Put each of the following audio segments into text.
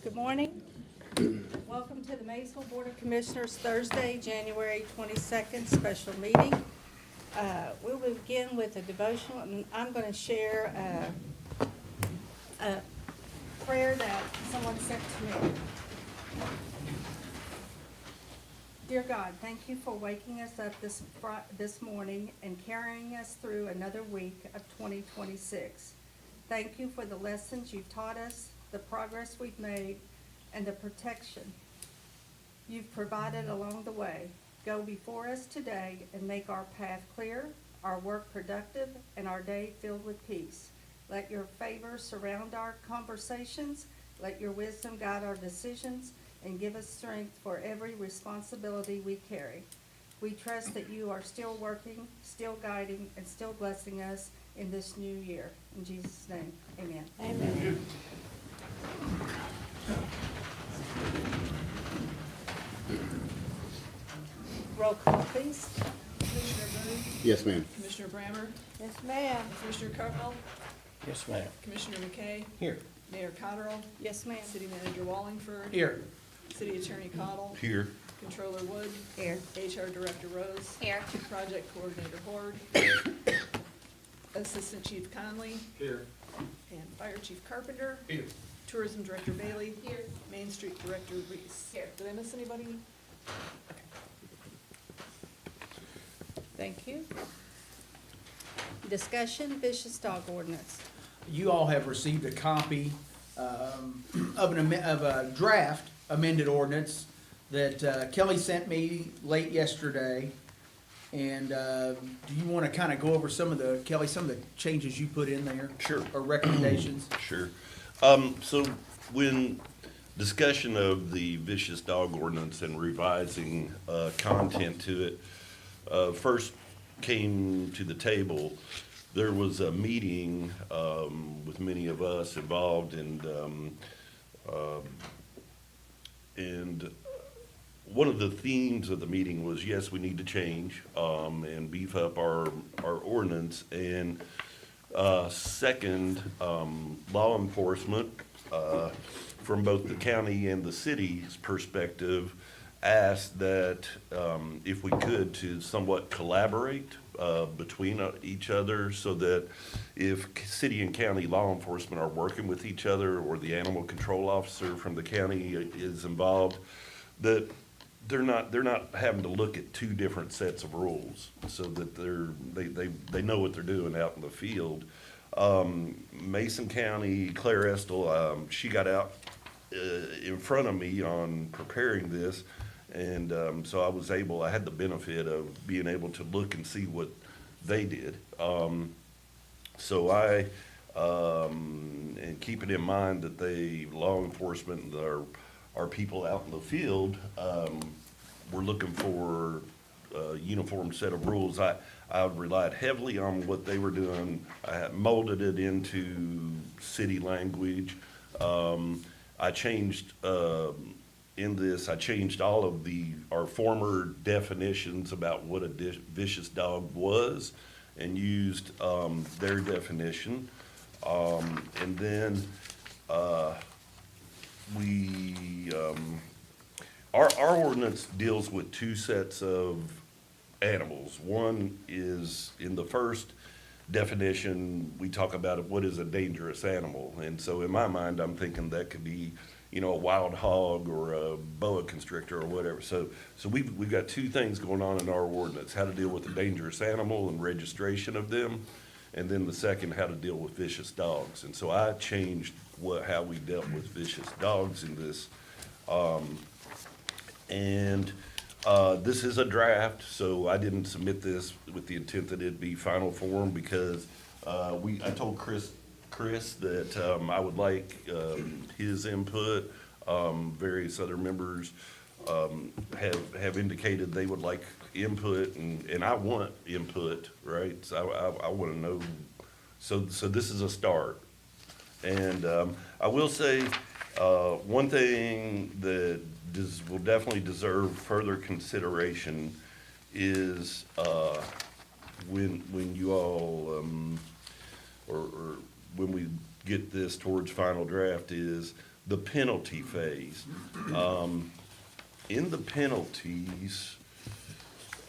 Good morning. Welcome to the Maysville Board of Commissioners Thursday, January 22nd special meeting. We'll begin with a devotional, and I'm going to share a prayer that someone sent to me. Dear God, thank you for waking us up this morning and carrying us through another week of 2026. Thank you for the lessons you've taught us, the progress we've made, and the protection you've provided along the way. Go before us today and make our path clear, our work productive, and our day filled with peace. Let your favor surround our conversations. Let your wisdom guide our decisions and give us strength for every responsibility we carry. We trust that you are still working, still guiding, and still blessing us in this new year. In Jesus' name, amen. Amen. Roll call, please. Commissioner Boone, Yes, ma'am. Commissioner Brammer, Yes, ma'am. Commissioner Cardinal, Yes, ma'am. Commissioner McKay, Here. Mayor Cottrell, Yes, ma'am. City Manager Wallingford, Here. City Attorney Cottle, Here. Controller Wood, Here. HR Director Rose, Here. Project Coordinator Horde, Assistant Chief Conley, Here. and Fire Chief Carpenter, Here. Tourism Director Bailey, Main Street Director Reese. Did I miss anybody? Thank you. Discussion, vicious dog ordinance. You all have received a copy of a draft amended ordinance that Kelly sent me late yesterday. And do you want to kind of go over some of the changes you put in there? Sure. Or recommendations? Sure. So when discussion of the vicious dog ordinance and revising content to it first came to the table, there was a meeting with many of us involved, and one of the themes of the meeting was, yes, we need to change and beef up our ordinance. And second, law enforcement, from both the county and the city's perspective, asked that if we could to somewhat collaborate between each other, so that if city and county law enforcement are working with each other, or the animal control officer from the county is involved, that they're not having to look at two different sets of rules, so that they know what they're doing out in the field. Mason County, Claire Estel, she got out in front of me on preparing this, and so I had the benefit of being able to look and see what they did. So and keeping in mind that law enforcement are people out in the field, we're looking for a uniform set of rules. I relied heavily on what they were doing. I had molded it into city language. I changed I changed all of our former definitions about what a vicious dog was, and used their definition. And then our ordinance deals with two sets of animals. One is, in the first definition, we talk about what is a dangerous animal. And so in my mind, I'm thinking that could be, a wild hog or a boa constrictor or whatever. So we've got two things going on in our ordinance: how to deal with a dangerous animal and registration of them, and then the second, how to deal with vicious dogs. And so I changed how we dealt with vicious dogs in this. This is a draft, so I didn't submit this with the intent that it'd be final form, because I told Chris that I would like his input. Various other members have indicated they would like input, and I want input, right? So I want to know. So this is a start. And I will say one thing that will definitely deserve further consideration is when you all or when we get this towards final draft, is the penalty phase. In the penalties,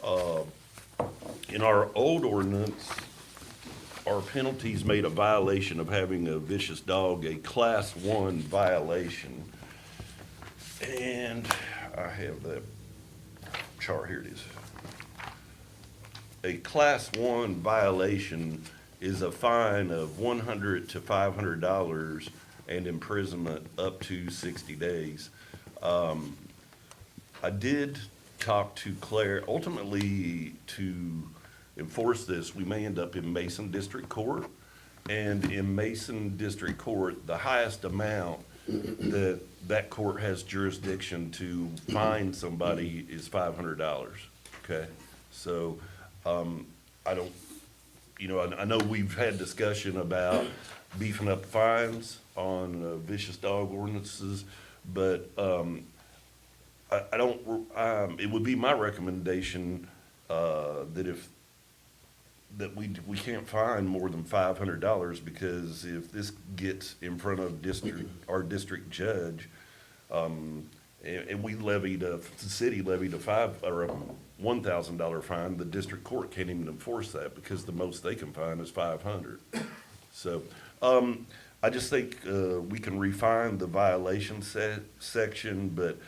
in our old ordinance, our penalties made a violation of having a vicious dog a Class 1 violation. And I have that chart, here it is. A Class 1 violation is a fine of $100 to $500 and imprisonment up to 60 days. I did talk to Claire, ultimately to enforce this, we may end up in Mason District Court. And in Mason District Court, the highest amount that court has jurisdiction to fine somebody is $500, okay? So, I don't, I know we've had discussion about beefing up fines on vicious dog ordinances, but, I don't, it would be my recommendation, that we can't fine more than $500, because if this gets in front of our district judge, and we the city levied a $1,000 fine, the district court can't even enforce that, because the most they can fine is $500. So, I just think, we can refine the violation section, but,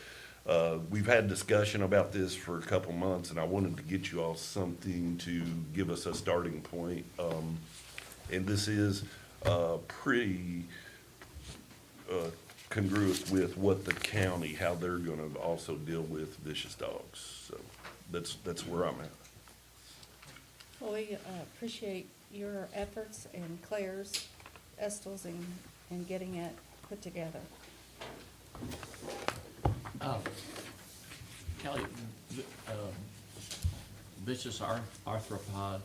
we've had discussion about this for a couple months, and I wanted to get you all something to give us a starting point. And this is pretty congruous with what the county, how they're gonna also deal with vicious dogs. So that's where I'm at. Well, we appreciate your efforts and Claire's, Estel's, in getting it put together. Kelly, vicious arthropod,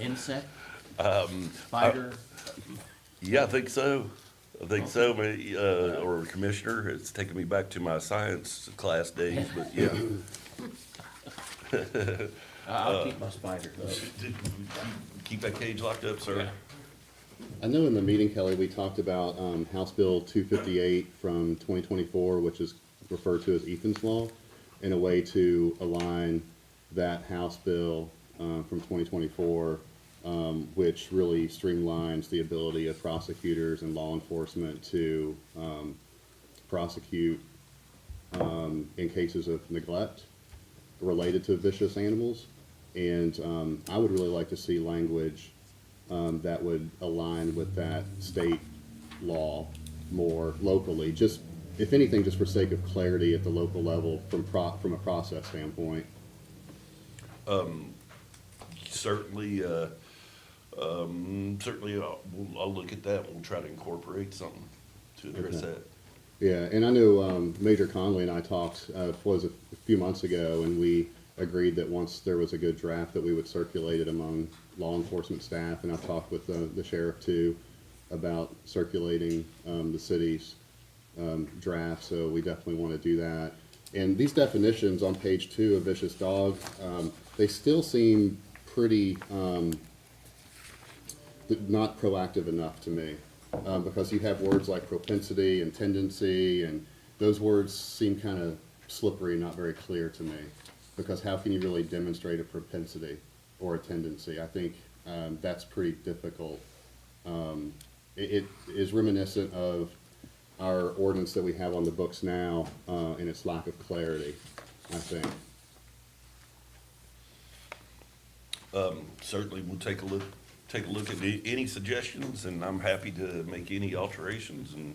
insect, spider, Yeah, I think so. Or Commissioner, it's taking me back to my science class days, but yeah. I'll keep my spider. Keep that cage locked up, sir? Yeah. I know in the meeting, Kelly, we talked about House Bill 258 from 2024, which is referred to as Ethan's Law, in a way to align that House Bill from 2024, which really streamlines the ability of prosecutors and law enforcement to prosecute in cases of neglect related to vicious animals. And I would really like to see language that would align with that state law more locally, just, if anything, just for sake of clarity at the local level from a process standpoint. Certainly, I'll look at that. We'll try to incorporate something to address Okay. that. Yeah, and I know Major Conley and I talked, was a few months ago, and we agreed that once there was a good draft that we would circulate it among law enforcement staff, and I've talked with the sheriff too about circulating the city's draft, so we definitely want to do that. And these definitions on page 2 of vicious dog, they still seem pretty not proactive enough to me, because you have words like propensity and tendency, and those words seem kind of slippery and not very clear to me, because how can you really demonstrate a propensity or a tendency? I think that's pretty difficult. It is reminiscent of our ordinance that we have on the books now in its lack of clarity, I think. Certainly, we'll take a look at any suggestions, and I'm happy to make any alterations and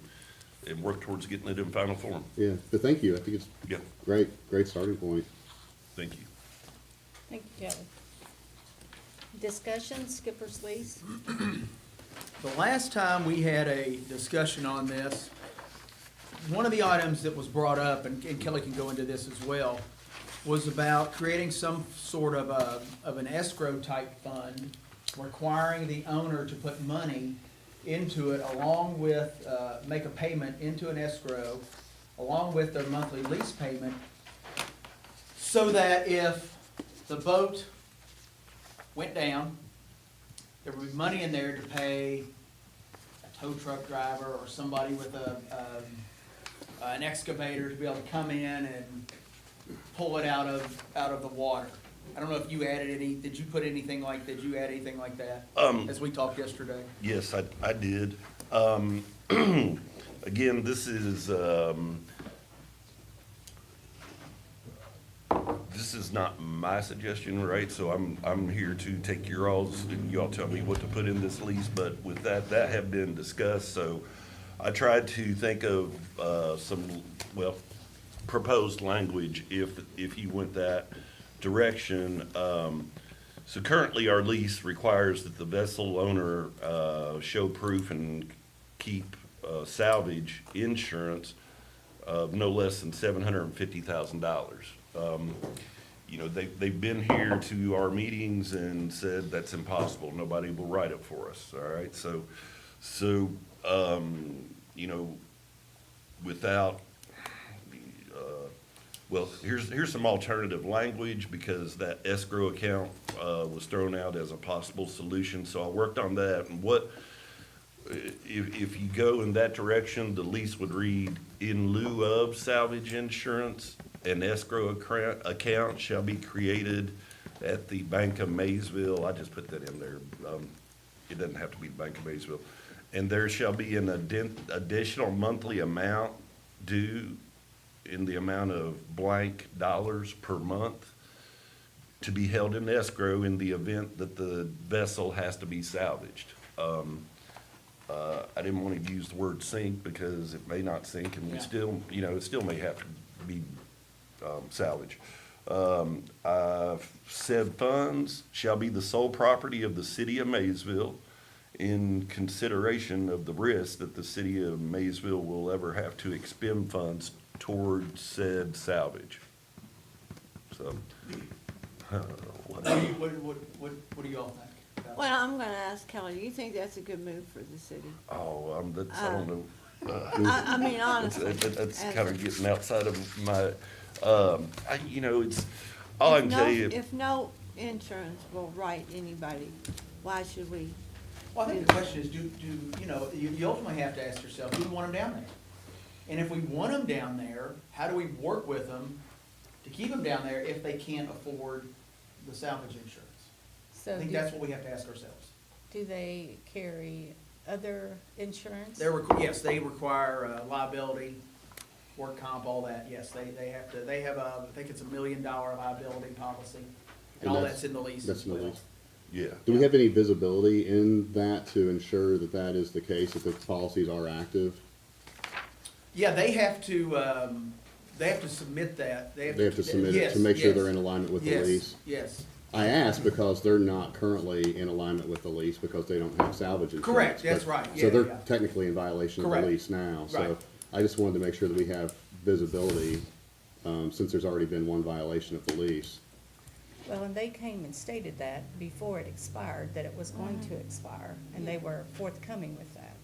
work towards getting it in final form. Yeah, but thank you. I think it's Yeah, great starting point. thank you. Thank you, Kelly. Discussion, Skipper's lease. The last time we had a discussion on this, one of the items that was brought up, and Kelly can go into this as well, was about creating some sort of an escrow type fund, requiring the owner to put money into it along with, make a payment into an escrow, along with their monthly lease payment, so that if the boat went down, there would be money in there to pay a tow truck driver or somebody with an excavator to be able to come in and pull it out of the water. I don't know if you added did you add anything like that? As we talked yesterday? Yes, I did. Again, this is not my suggestion, right? So I'm here to take you all tell me what to put in this lease, but with that have been discussed, so I tried to think of, proposed language if you went that direction. So currently, our lease requires that the vessel owner show proof and keep salvage insurance of no less than $750,000. You know, they've been here to our meetings and said that's impossible. Nobody will write it for us, all right? So, you know, without, here's some alternative language because that escrow account was thrown out as a possible solution. So I worked on that. And if you go in that direction, the lease would read, in lieu of salvage insurance, an escrow account shall be created at the Bank of Maysville. I just put that in there. It doesn't have to be the Bank of Maysville. And there shall be an additional monthly amount due in the amount of blank dollars per month to be held in escrow in the event that the vessel has to be salvaged. I didn't want to use the word sink because it may not sink and we Yeah. still, you know, it still may have to be salvaged. Said funds shall be the sole property of the city of Maysville in consideration of the risk that the city of Maysville will ever have to expend funds towards said salvage. So, What do you all think? about Well, I'm gonna ask Kelly, you think that's a good move for the city? I don't know. I mean, honestly. That's as kind a- of getting outside of my, it's, all I can tell you. If no insurance will write anybody, why should we? Well, I think the question is, you ultimately have to ask yourself, do we want them down there? And if we want them down there, how do we work with them to keep them down there if they can't afford the salvage insurance? I So think that's what we have to ask ourselves. do they carry other insurance? Yes, they require liability, work comp, all that, yes, they have I think it's $1 million liability policy, and all that's in the lease That's as in the well. lease. Yeah. Do we have any visibility in that to ensure that that is the case, that the policies are active? Yeah, they have to submit that. They have to submit it Yes, to make sure yes. they're in alignment with the Yes, lease? yes. I ask because they're not currently in alignment with the lease because they don't have salvage insurance. Correct, that's but- right. So Yeah, they're yeah. technically in violation of the Correct. lease now. So Right. I just wanted to make sure that we have visibility, since there's already been one violation of the lease. Well, and they came and stated that before it expired, that it was going to expire, and they were forthcoming with that.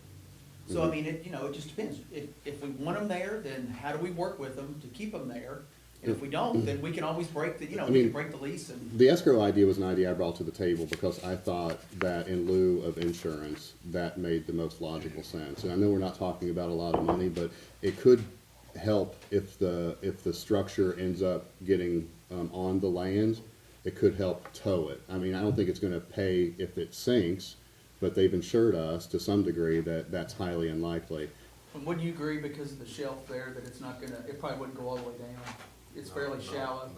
So, I mean, it just depends. If we want them there, then how do we work with them to keep them there? And if we don't, then we can always break the, we I can mean, break the lease and, The escrow idea was an idea I brought to the table because I thought that in lieu of insurance, that made the most logical sense. And I know we're not talking about a lot of money, but it could help if the structure ends up getting on the land, it could help tow it. I mean, I don't think it's gonna pay if it sinks, but they've insured us to some degree that that's highly unlikely. and wouldn't you agree because of the shelf there that it's not gonna, it probably wouldn't go all the way down? It's fairly shallow.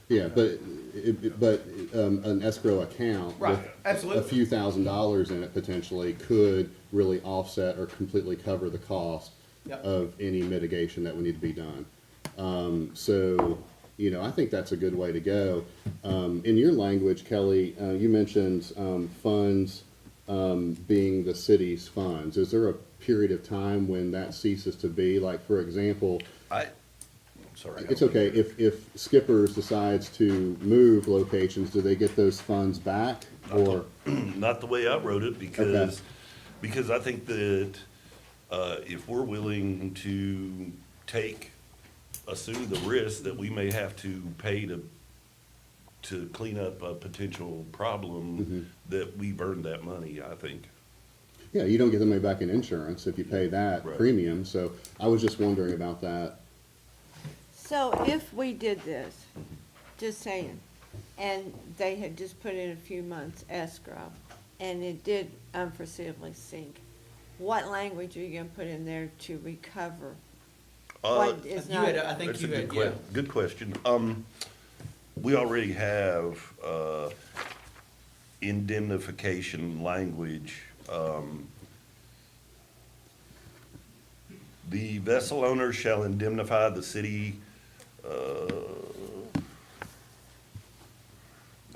Yeah, but an escrow account Right, with absolutely. a few $1,000s in it potentially could really offset or completely cover the cost Yep. of any mitigation that would need to be done. So, I think that's a good way to go. In your language, Kelly, you mentioned funds being the city's funds. Is there a period of time when that ceases to be? Like, for example, Sorry. it's okay, if Skippers decides to move locations, do they get those funds back? Or, Not the way I wrote it, because I think that, if we're willing to assume the risk that we may have to pay to clean up a potential problem, that we've earned that money, I think. Yeah, you don't get the money back in insurance if you pay that Right. premium, so I was just wondering about that. So if we did this, just saying, and they had just put in a few months escrow, and it did unforeseeably sink, what language are you gonna put in there to recover? What is You had, not, I think That's a you had, good yeah. good question. We already have, indemnification language. The vessel owner shall indemnify the city,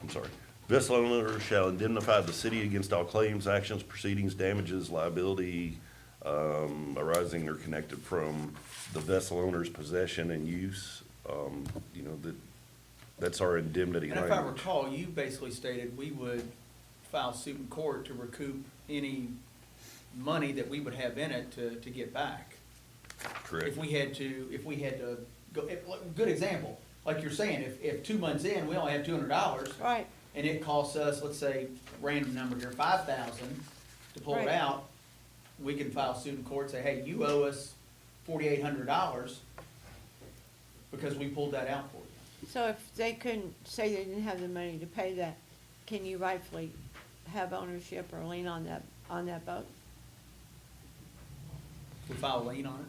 I'm sorry. Vessel owner shall indemnify the city against all claims, actions, proceedings, damages, liability, arising or connected from the vessel owner's possession and use. You know, that's our indemnity And if I language. recall, you basically stated we would file suit in court to recoup any money that we would have in it to get back. Correct. If we had to go, good example, like you're saying, if 2 months in, we only have $200. right, And it costs us, let's say, random number here, 5,000 to pull it Right. out, we can file suit in court, say, hey, you owe us $4,800 because we pulled that out for you. so if they couldn't, say they didn't have the money to pay that, can you rightfully have ownership or lien on that boat? We file a lien on it.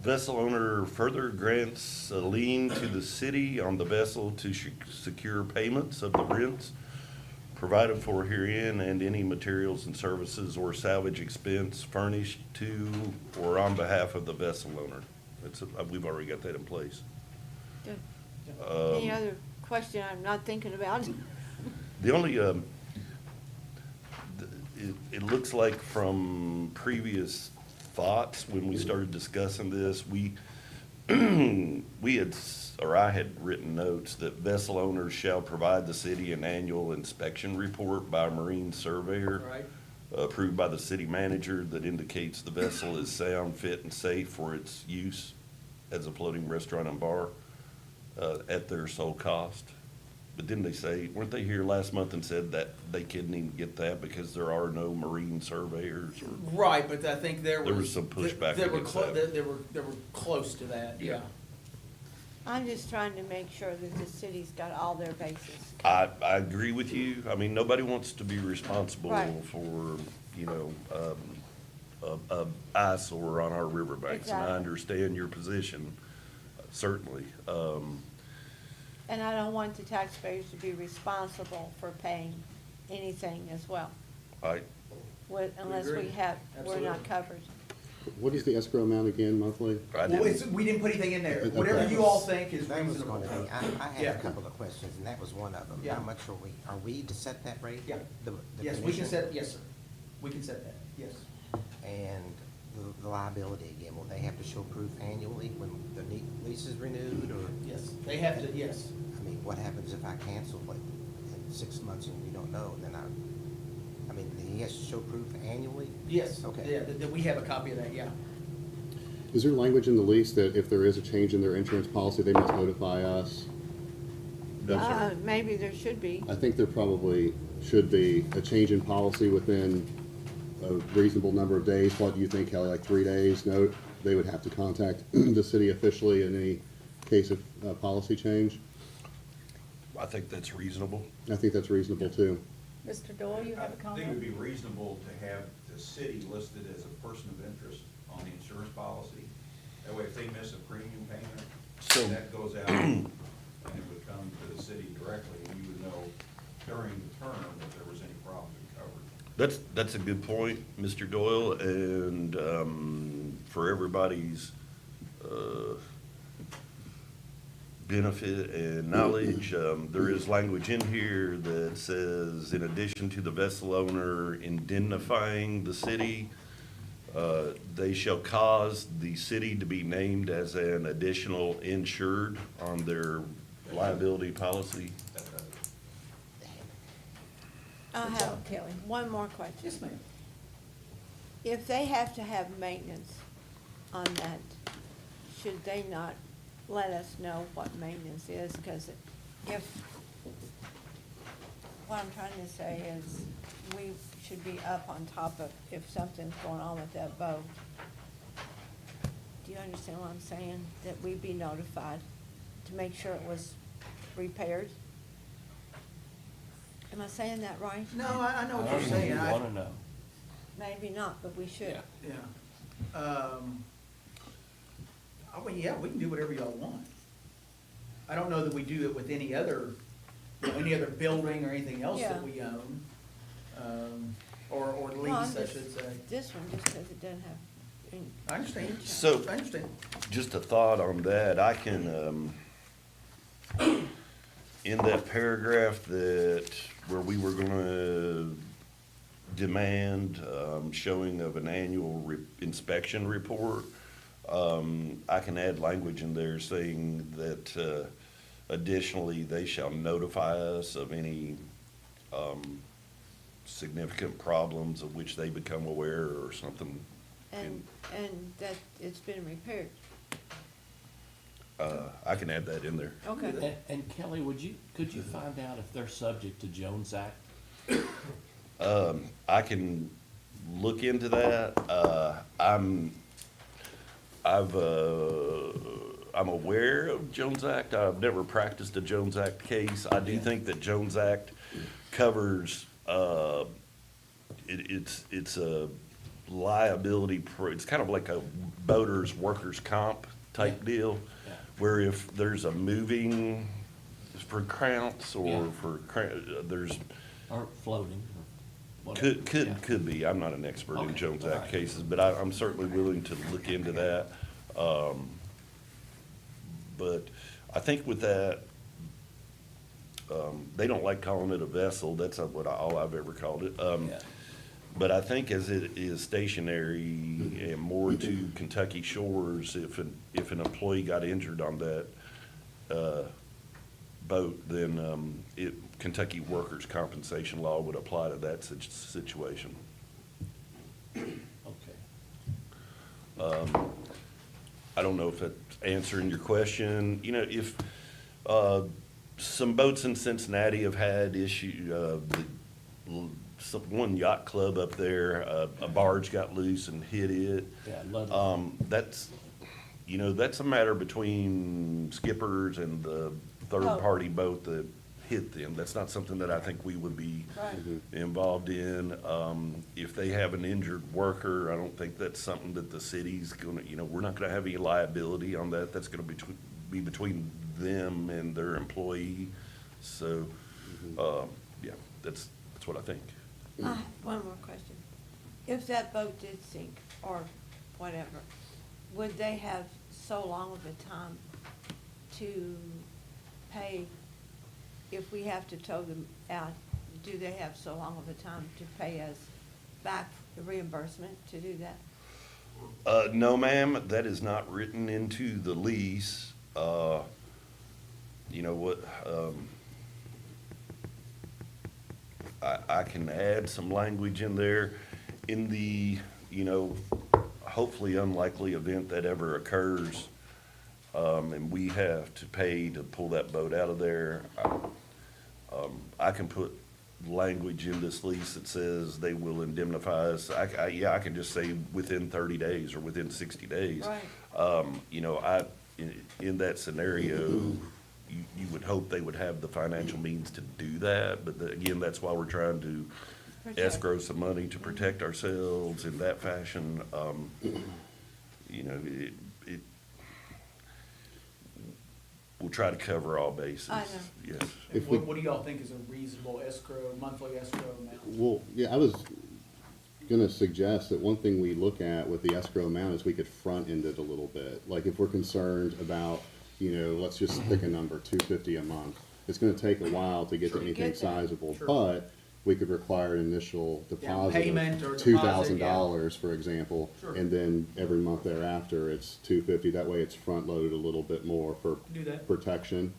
Vessel owner further grants a lien to the city on the vessel to secure payments of the rents provided for herein and any materials and services or salvage expense furnished to or on behalf of the vessel owner. We've already got that in place. Good. Um, Any other question I'm not thinking about? The only, it looks like from previous thoughts, when we started discussing this, we had, or I had written notes that vessel owners shall provide the city an annual inspection report by a marine surveyor Right. approved by the city manager that indicates the vessel is sound, fit, and safe for its use as a floating restaurant and bar, at their sole cost. But didn't they say, weren't they here last month and said that they couldn't even get that because there are no marine surveyors or? Right, but I think there There was. was some pushback They were against clo- that. they were close to that, yeah. I'm just trying to make sure that the city's got all their bases. I agree with you. I mean, nobody wants to be responsible Right. for, you know, a eyesore on our riverbanks. And I Exactly. understand your position, certainly. And I don't want the taxpayers to be responsible for paying anything as well, unless we agree. have, we're not Absolutely. covered. What is the escrow amount again monthly? I Well, didn't, we didn't put anything in there. Okay. Whatever you all think is That was reasonable. gonna be, I had Yeah. a couple of questions, and that was one of them. Yeah. How much are we to set that rate? Yeah. The Yes, we can commission? set, yes, sir. We can set that, yes. And the liability again, will they have to show proof annually when the lease is renewed, or? Yes, they have to, yes. I mean, what happens if I cancel like in 6 months and we don't know, and then I mean, he has to show proof annually? Yes. Okay. Yeah, we have a copy of that, yeah. Is there language in the lease that if there is a change in their insurance policy, they must notify us? no, sir. Maybe there should be. I think there probably should be a change in policy within a reasonable number of days. What do you think, Kelly, like 3 days? No, they would have to contact the city officially in any case of policy change? I think that's reasonable. I think that's reasonable too. Mr. Doyle, you have a I think it would comment? be reasonable to have the city listed as a person of interest on the insurance policy. That way, if they miss a premium payment, So- that goes out and it would come to the city directly, and you would know during the term if there was any problems and covered. That's a good point, Mr. Doyle, and for everybody's benefit and knowledge, there is language in here that says, in addition to the vessel owner indemnifying the city, they shall cause the city to be named as an additional insured on their liability policy. I Good have job, Kelly. one more question. Yes, ma'am. If they have to have maintenance on that, should they not let us know what maintenance is? Because if what I'm trying to say is, we should be up on top of if something's going on with that boat. Do you understand what I'm saying? That we be notified to make sure it was repaired? Am I saying that right? No, I know I what don't you're saying. even wanna know. Maybe not, but we should. Yeah. Yeah. I mean, yeah, we can do whatever y'all want. I don't know that we do it with any other, any other building or anything else that Yeah. we own. Or Well, I'm lease, I just- should say. This one, just because it doesn't have. I understand. So- I understand. Just a thought on that, I can, in that paragraph that, where we were gonna demand, showing of an annual inspection report, I can add language in there saying that, additionally, they shall notify us of any, significant problems of which they become aware or something. And that it's been repaired. I can add that in there. Okay. And Kelly, could you find out if they're subject to Jones Act? I can look into that. I'm aware of Jones Act. I've never practiced a Jones Act case. I do think that Jones Act covers, it's a liability, it's kind of like a boater's workers' comp type deal, Yeah. where if there's a moving for counts or Yeah. there's, Or floating, or whatever? Yeah. could be. I'm not an expert in Okay, Jones all Act right. cases, but I'm certainly willing to look into that. But I think with that, they don't like calling it a vessel. That's all I've ever called it. Yeah. But I think as it is stationary and more to Kentucky shores, if an employee got injured on that, boat, then, Kentucky workers' compensation law would apply to that situation. Okay. I don't know if that's answering your question. You know, if, some boats in Cincinnati have had one yacht club up there, a barge got loose and hit it. Yeah, Ludlow. That's a matter between skippers and the third-party boat that hit them. That's not something that I think we would be Right. involved in. If they have an injured worker, I don't think that's something that the city's gonna, we're not gonna have any liability on that. That's gonna be between them and their employee. So, yeah, that's what I think. One more question. If that boat did sink, or whatever, would they have so long of a time to pay, if we have to tow them out, do they have so long of a time to pay us back the reimbursement to do that? No, ma'am, that is not written into the lease. You know what, I can add some language in there. In the, hopefully unlikely event that ever occurs, and we have to pay to pull that boat out of there, I can put language in this lease that says they will indemnify us. I can just say within 30 days or within 60 days. Right. In that scenario, you would hope they would have the financial means to do that, but again, that's why we're trying to Protect. escrow some money to protect ourselves in that fashion. We'll try to cover all bases. I know. Yes. And If we- what do y'all think is a reasonable monthly escrow amount? Well, yeah, I was gonna suggest that one thing we look at with the escrow amount is we could front end it a little bit. Like if we're concerned about, let's just pick a number, $250 a month. It's gonna take a while to get to anything Get there. sizable, Sure. but we could require an initial deposit payment or of deposit, $2,000, for example. Sure. And then every month thereafter, it's $250. That way it's front loaded a little bit more for Do that. protection.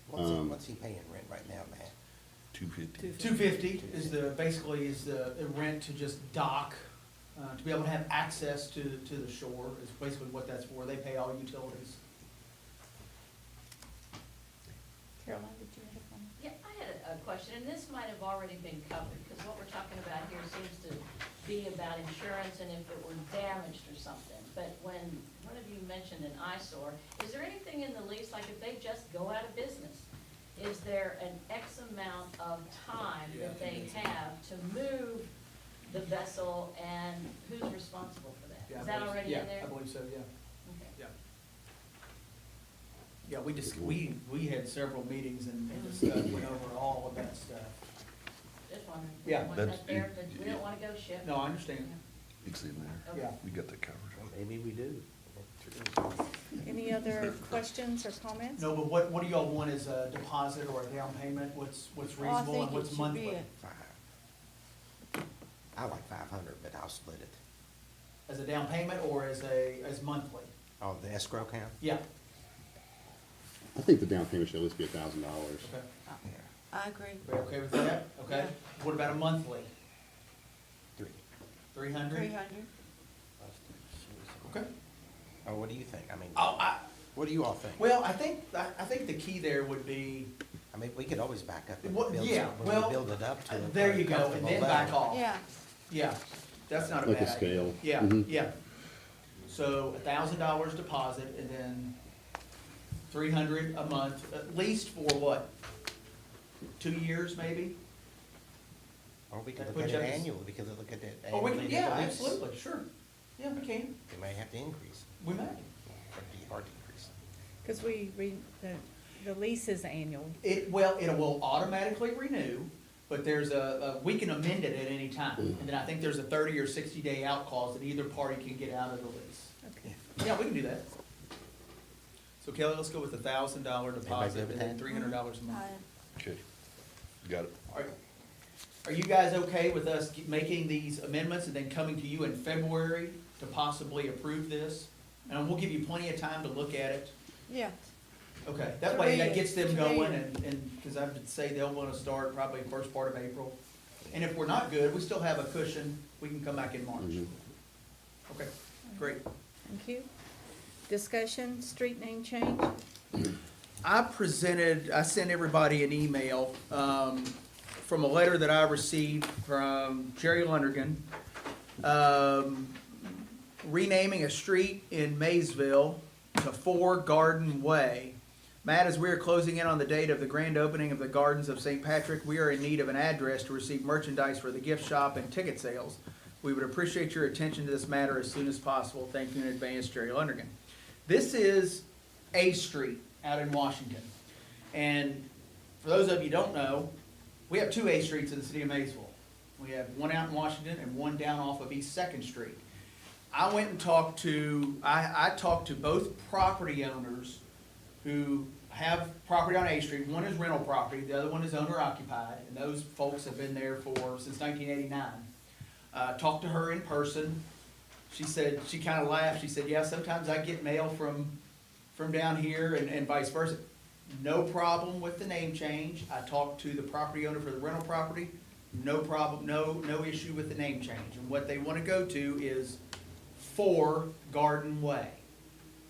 What's he paying rent right now, man? 250. $250 is basically the rent to just dock, to be able to have access to the shore, is basically what that's for. They pay all utilities. Caroline, did you have a comment? Yeah, I had a question question, and this might have already been covered, because what we're talking about here seems to be about insurance and if it were damaged or something. But when one of you mentioned an eyesore, is there anything in the lease, like if they just go out of business, is there an X amount of time that they have to move the vessel, and who's responsible for that? Yeah, Is I that believe- already in there? Yeah, I believe so, yeah. Okay. Yeah. Yeah, we had several meetings and discussed, went over all of that stuff. Just wondering. Yeah. We don't want That's- that there, but we don't wanna go ship. No, I understand. It's in there. Okay. Yeah. We got that covered. Well, maybe we do. Any other questions or comments? No, but what do y'all want as a deposit or a down payment? What's Well, I reasonable and think it what's should monthly? be I like 500, but I'll split it. As a down payment or as monthly? Oh, the escrow account? Yeah. I think the down payment should at least be $1,000. Okay. Yeah. I agree. Everybody okay with that? Okay. Yeah. What about a monthly? 3. 300? 300? Okay. Oh, what do you think? I mean, Oh, what do you all think? well, I think the key there would be, I mean, we could always back up and Well, build yeah, some, when well, we build it up to a there you go, and comfortable then back level. off. Yeah, Yeah, that's not a Like a bad idea. scale. Yeah, Mhm. yeah. So $1,000 deposit and then 300 a month, at least for what? 2 years maybe? Or we could That look puts at it you up to- annually, we could look at it Oh, we annually. can, yeah, at least. absolutely, sure. Yeah, we can. We may have to increase. We may. It'd be hard to increase. Because the lease is annual. It will automatically renew, but there's we can amend it at any time. And then I think there's a 30 or 60-day out clause that either party can get out of the lease. Okay. Yeah, we can do that. So Kelly, let's go with $1,000 deposit good with and then that? $300 a month. Okay, got it. Are you guys okay with us making these amendments and then coming to you in February to possibly approve this? And we'll give you plenty of time to look at it. yeah. Okay, that way that gets them going and, because I would say they'll want to start probably first part of April. And if we're not good, we still have a cushion, we can come back in March. Mhm. Okay, great. Thank you. Discussion, street name change? I sent everybody an email, from a letter that I received from Jerry Lundergan, renaming a street in Maysville to 4 Garden Way. Matt, as we are closing in on the date of the grand opening of the Gardens of St. Patrick, we are in need of an address to receive merchandise for the gift shop and ticket sales. We would appreciate your attention to this matter as soon as possible. Thank you in advance, Jerry Lundergan. This is A Street out in Washington. And for those of you who don't know, we have 2 A Streets in the city of Maysville. We have one out in Washington and one down off of East Second Street. I went and talked to, I talked to both property owners who have property on A Street. One is rental property, the other one is owner occupied, and those folks have been there since 1989. Talked to her in person. She said, she kind of laughed. She said, yeah, sometimes I get mail from down here and vice versa. No problem with the name change. I talked to the property owner for the rental property. No problem, no issue with the name change. And what they want to go to is 4 Garden Way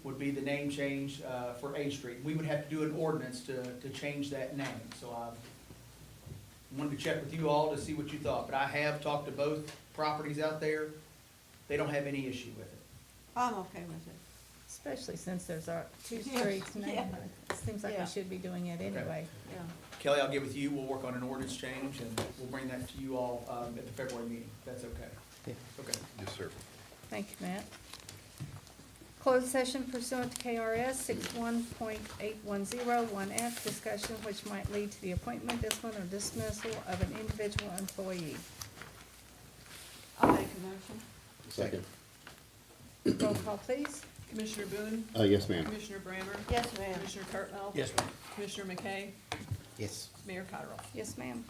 would be the name change for A Street. We would have to do an ordinance to change that name. So I wanted to check with you all to see what you thought. But I have talked to both properties out there. They don't have any issue with it. I'm okay with it. Especially since there's 2 Yeah, streets named. yeah. It seems like Yeah. we should be doing it anyway. Yeah. Kelly, I'll get with you. We'll work on an ordinance change and we'll bring that to you all at the February meeting. If that's okay. Yeah. Okay. Yes, sir. Thank you, Matt. Closed session pursuant to KRS 61.8101F, discussion which might lead to the appointment, discipline, or dismissal of an individual employee. I'll make a motion. Second. Roll call, please. Commissioner Boone? Yes, ma'am. Commissioner Brammer? Yes, ma'am. Commissioner Cartwell? Yes, ma'am. Commissioner McKay? Yes. Mayor Cottrell? Yes, ma'am.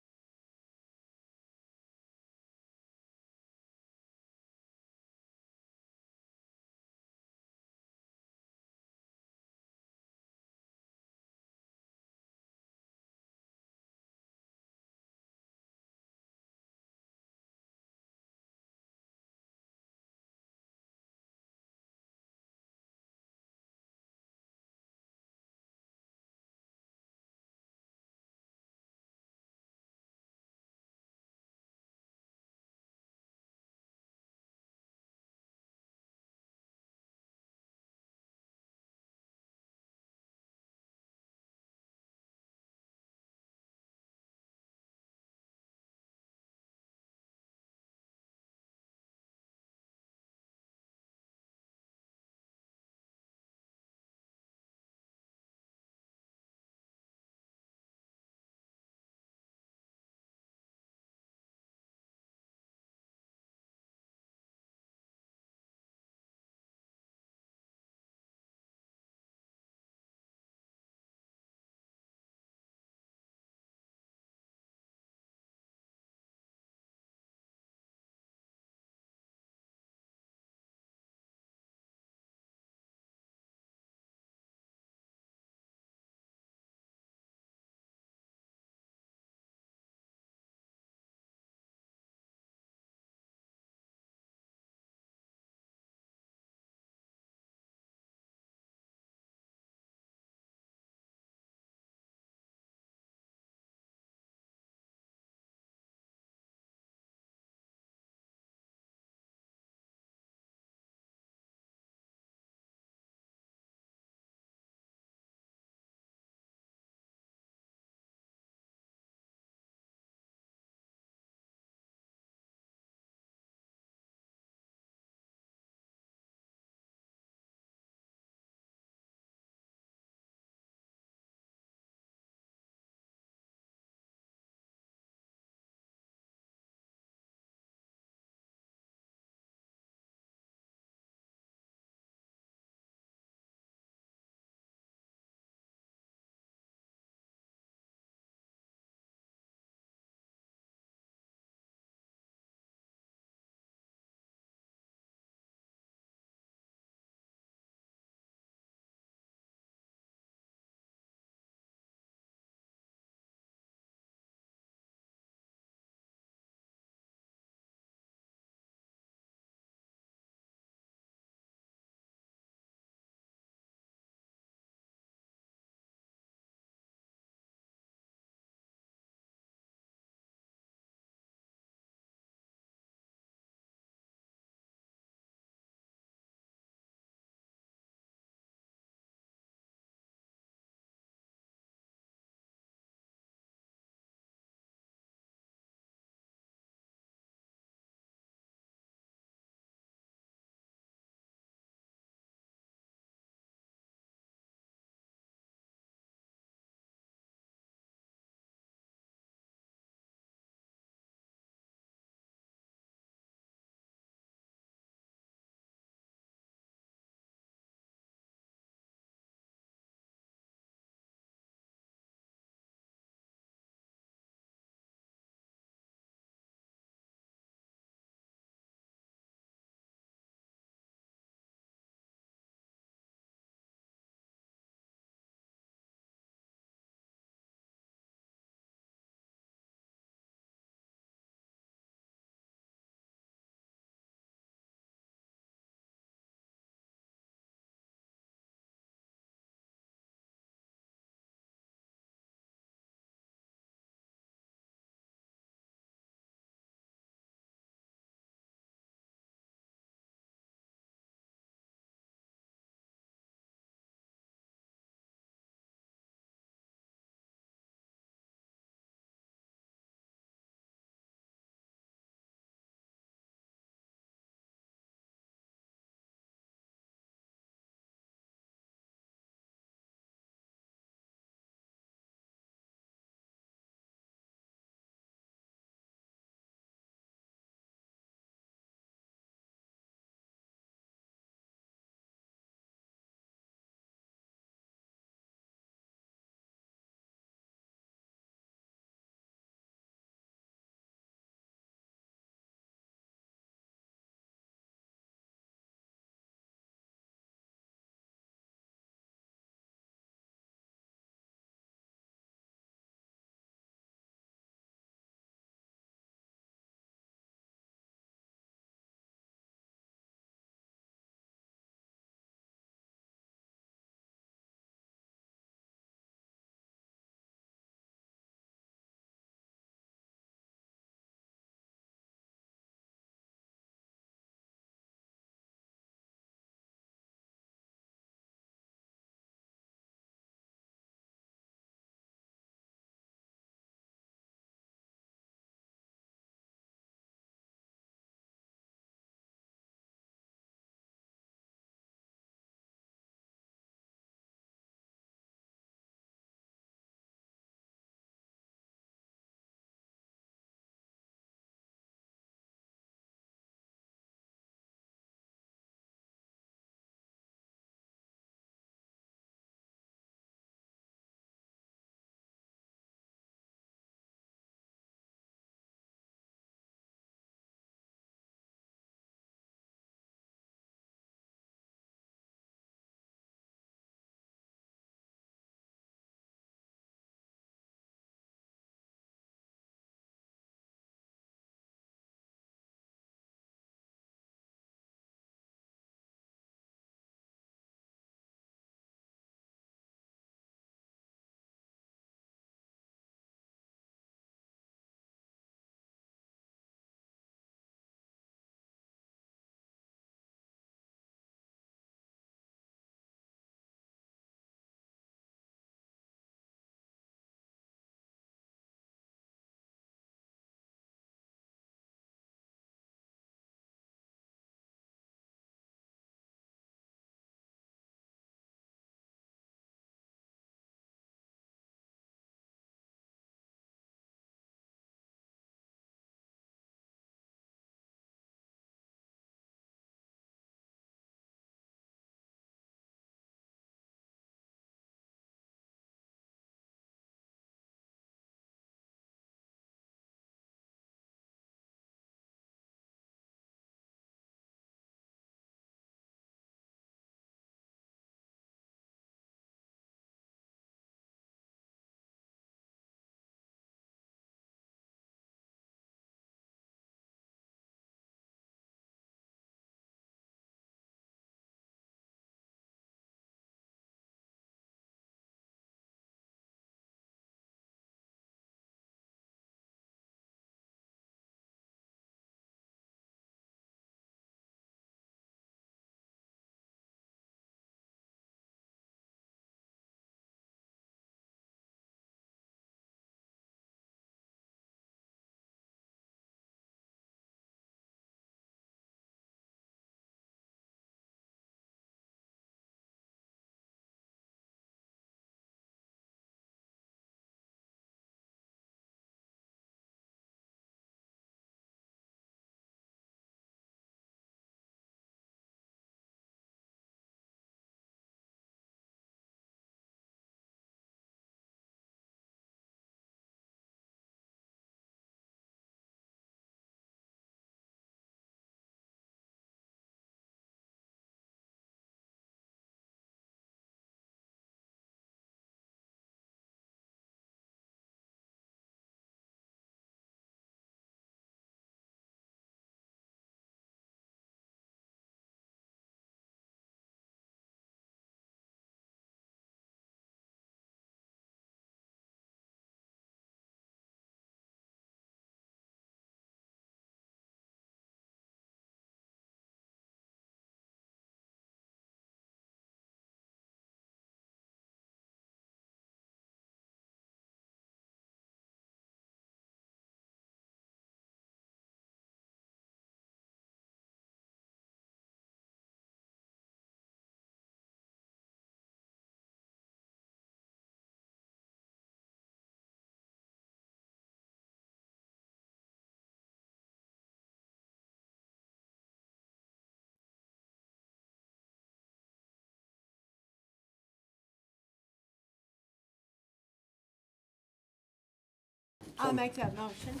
I'll make that motion.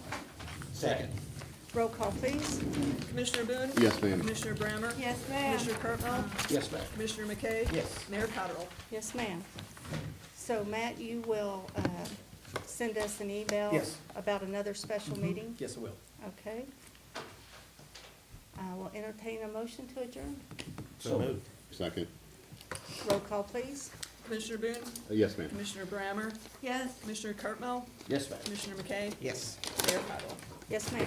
Second. Roll call, please. Commissioner Boone? Yes, ma'am. Commissioner Brammer? Yes, ma'am. Commissioner Cardinal? Yes, ma'am. Commissioner McKay? Yes. Mayor Cottrell? Yes, ma'am. So Matt, you will send us an email? Yes. About another special meeting? Yes, I will. Okay. I will entertain a motion to adjourn. So moved. Second. Roll call, please. Commissioner Boone? Yes, ma'am. Commissioner Brammer? Yes. Commissioner Cardinal? Yes, ma'am. Commissioner McKay? Yes. Mayor Cottrell? Yes, ma'am.